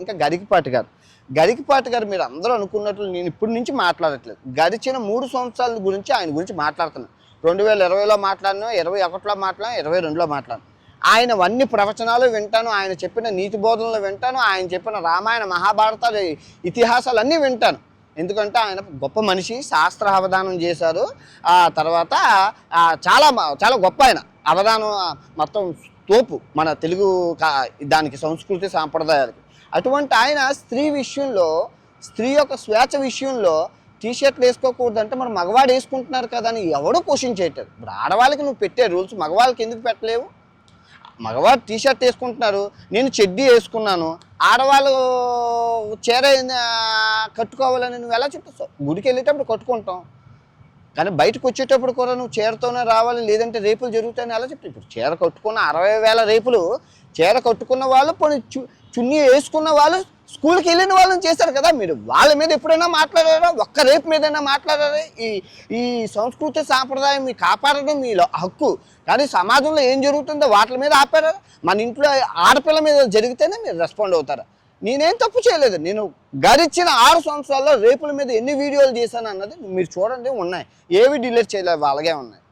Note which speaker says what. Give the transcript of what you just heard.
Speaker 1: ఇంకా గరికపాటి గారు మీరు అందరూ అనుకున్నట్లు నేను ఇప్పటి నుంచి మాట్లాడట్లేదు. గడిచిన 3 సంవత్సరాల గురించి ఆయన గురించి మాట్లాడుతున్నాను. 2020లో మాట్లాడినా, 21లో మాట్లాడినా, 22లో మాట్లాడినా. ఆయన అన్ని ప్రవచనాలు వింటాను, ఆయన చెప్పిన నీతి బోధనలు వింటాను, ఆయన చెప్పిన రామాయణ మహాభారతాలు ఇతిహాసాలు అన్నీ వింటాను. ఎందుకంటే ఆయన గొప్ప మనిషి, శాస్త్ర అవధానం చేశారు. ఆ తర్వాత చాలా చాలా గొప్ప ఆయన అవధానం మొత్తం తోపు మన తెలుగు దానికి సంస్కృతి సాంప్రదాయాలకి. అటువంటి ఆయన స్త్రీ విషయంలో, స్త్రీ యొక్క స్వేచ్ఛ విషయంలో టీషర్ట్లు వేసుకోకూడదంటే మరి మగవాడు వేసుకుంటున్నారు కదా అని ఎవడో క్వశ్చన్ చేయట్లేదు. ఇప్పుడు ఆడవాళ్ళకి నువ్వు పెట్టే రూల్స్ మగవాళ్ళకి ఎందుకు పెట్టలేవు? మగవాడు టీషర్ట్ వేసుకుంటున్నారు, నేను చెడ్డీ వేసుకున్నాను, ఆడవాళ్ళు చీర కట్టుకోవాలని నువ్వు ఎలా చెప్తావు? గుడికి వెళ్ళేటప్పుడు కట్టుకుంటాం, కానీ బయటకు వచ్చేటప్పుడు కూడా నువ్వు చీరతోనే రావాలి, లేదంటే రేపులు జరుగుతాయని ఎలా చెప్తావు? ఇప్పుడు చీర కట్టుకున్న 60,000 రేపులు చీర కట్టుకున్న వాళ్ళు, పోనీ చున్నీ వేసుకున్న వాళ్ళు, స్కూల్కి వెళ్ళిన వాళ్ళని చేశారు కదా. మీరు వాళ్ళ మీద ఎప్పుడైనా మాట్లాడారా? ఒక్క రేపు మీదైనా మాట్లాడారా? ఈ సంస్కృతి సాంప్రదాయం మీ కాపాడడం మీ హక్కు, కానీ సమాజంలో ఏం జరుగుతుందో వాటి మీద ఆపారా? మన ఇంట్లో ఆడపిల్ల మీద జరిగితేనే మీరు రెస్పాండ్ అవుతారా? నేనేం తప్పు చేయలేదు. నేను గడిచిన 6 సంవత్సరాల్లో రేపుల మీద ఎన్ని వీడియోలు చేశాను అన్నది మీరు చూడండి, ఉన్నాయి. ఏవి డిలీట్ చేయలేదు, అలాగే ఉన్నాయి.